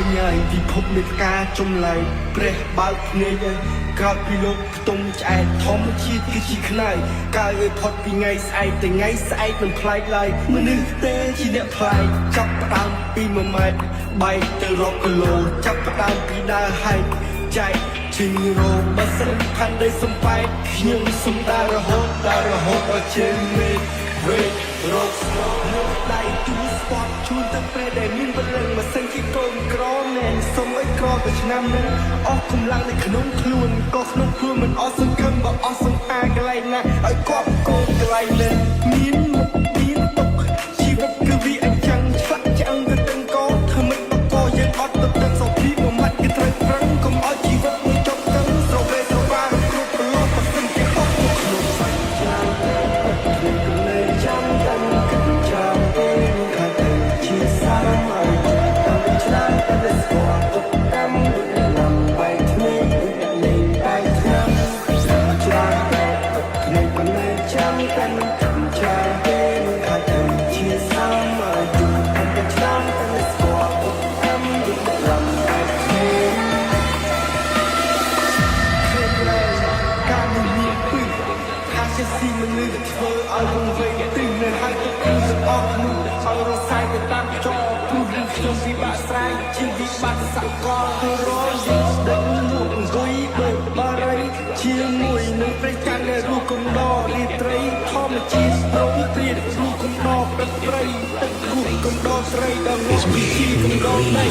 ញហើយពិភពនៃការចំឡាយព្រះបើកភ្នែកហើយក្រោយពីលោកផ្ទុំឆ្អែតធម្មជាតិគឺជាខ្នើយកាយឲ្យផុតពីថ្ងៃស្អែកតែថ្ងៃស្អែកមិនប្លែកឡើយមនុស្សទេជាអ្នកប្លែកចាប់ផ្ដើមពី1ម៉ែត្របែកទៅរាប់គីឡូចាប់ផ្ដើមពីដើរហែកចែកជាងរោបើសិនផាន់ដីសំបែកខ្ញុំសុំដើររហូតដល់ជើងមេឃវេរោគស្នោលើដៃទូស្ពតជូនទៅពេលដែលមានបលឹងមកសិនជាកូនក្រមែនសុំឲ្យក្រទៅឆ្នាំនេះអស់កម្លាំងនៅក្នុងខ្លួនក៏ក្នុងខ្លួនមិនអស់សង្ឃឹមបើអស់សង្ហាកន្លែងណាឲ្យគាត់កូនកន្លែងនេះមានមុខមានទុកជីវិតគឺវាអញ្ចឹងឆ្លាក់ឆ្អឹងទៅទាំងកោធ្វើមិនបកកយើងអត់ទៅទាំងសុខភាពមួយម៉ាត់គឺត្រូវប្រឹងកុំឲ្យជីវិតមួយចប់ទាំងស្រវេស្រវាគ្រប់ប្រឡប់បើសិនជាអស់មកក្នុងសាច់ចាំតែគិតចាំពេលខាងទៅជាសាមឲ្យតាមឆ្នាំតែស្គាល់ទុកតាមលំបែកគ្នាលេងបែកឆ្នាំចាំតែគ្នាមិនចាំតែមិនចាំពេលខាងទៅជាសាមឲ្យតាមឆ្នាំតែស្គាល់ទុកតាមលំបែកគ្នាការមានពីថាជាស៊ីមនុស្សធ្វើឲ្យវង្វេងទីនៅហើយទៅគឺសអស់នោះឲ្យរសាយទៅតាមចោព្រោះខ្ញុំពិបាកស្រ័យជាវិបត្តិសកលទៅរយដឹងលោកអង្គុយបើបារីជាមួយនឹងព្រៃកាំងនៃរូបកំដររាត្រីធម្មជាតិប្រងព្រាតរូបកំដរព្រឹកព្រៃទឹករូបកំដរស្រីដល់លោកជាកំដរនៃ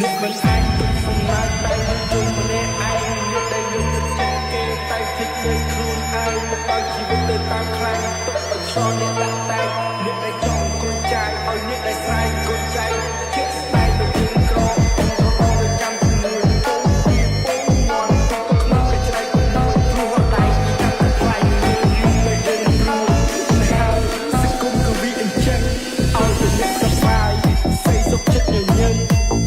អ្នកមិនអាចទុកសម្រាប់តែជុំម្នាក់ឯងអ្នកដែលយកចិត្តចាគេតែតិចលើខ្លួនឯងមកឲ្យជីវិតទៅតាមខ្លាំងទុកឲ្យឆ្លងអ្នកដាក់តែអ្នកដែលចង់គួរចាយឲ្យអ្នកដែលស្រែកគួរចាយជាស្ដាយទៅជើងក្រអងរចាំជំនួយទៅពីពងមន់ទៅក្នុងកញ្ច្រៃទៅដល់ព្រោះដៃកាន់តែខ្លាំងយូរទៅយើងខ្លួនហើយសង្គមក៏វាអញ្ចឹងឲ្យទៅអ្នកសប្បាយសេសុខចិត្តញញឹម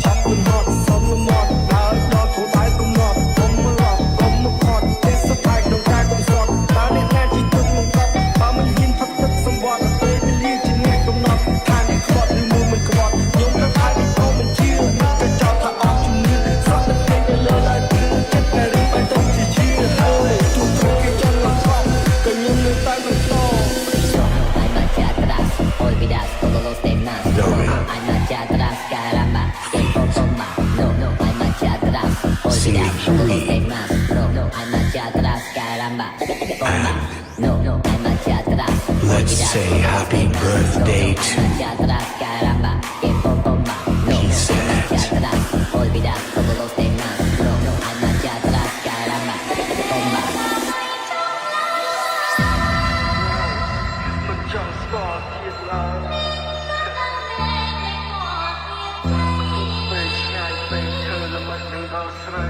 ចាប់មិនហត់សំលមាត់ដើរដល់គោលដៅកំណត់កុំរត់កុំមកខត់ទេសប្បាយក្នុងការកំសត់បើអ្នកណាជាទុកមកកត់បើមិនហ៊ានផឹកទឹកសម្បត្តិពេលវេលាជាអ្នកកំណត់ថាអ្នកខ្វត់ឬមួយមិនខ្វត់ខ្ញុំទៅហើយក៏មិនជឿមិនក៏ចោទថាអស់ជំនឿសក់ទឹកពេកទៅលើដល់ព្រឹងចិត្តតែរឿងបែបទៅជាជឿហើយទូទៅគេចង់មកខំក៏ខ្ញុំនៅតែបន្ត Hay marcha atrás, olvidas todos los temas. Hay marcha atrás, caramba, que poco más. No, hay marcha atrás, olvidas todos los temas. No, hay marcha atrás, caramba, bomba. No, hay marcha atrás. Let's say happy birthday to Hay marcha atrás, caramba, que poco más. No, hay marcha atrás, olvidas todos los temas. No, hay marcha atrás, caramba, bomba. មិនចង់ស្គាល់ទៀតឡើយពេលឆ្ងាយពេលធ្វើល្មិតនឹងដល់ស្រី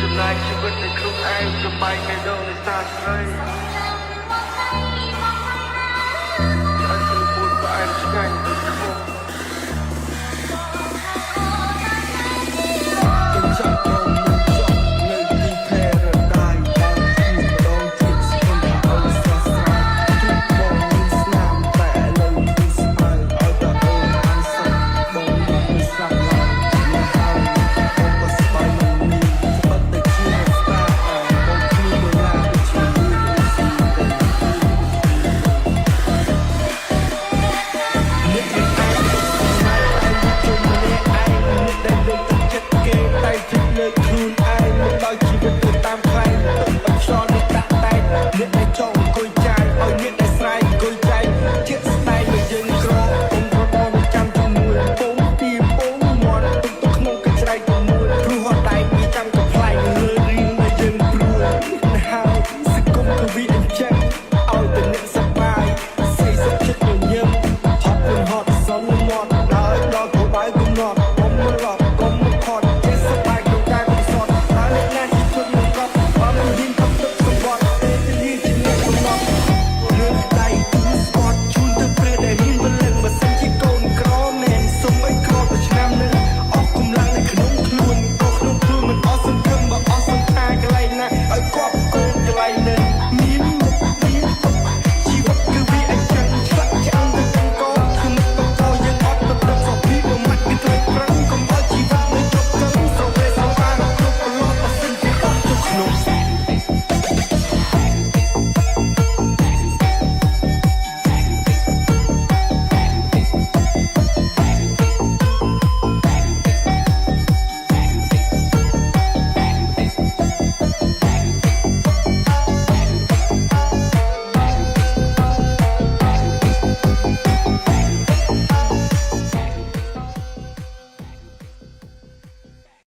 ចំណាយជីវិតនៃខ្លួនឯងចំបែកមេដូងនៃសាស្រីហើយទៅពួនផ្អែមឆ្ងាញ់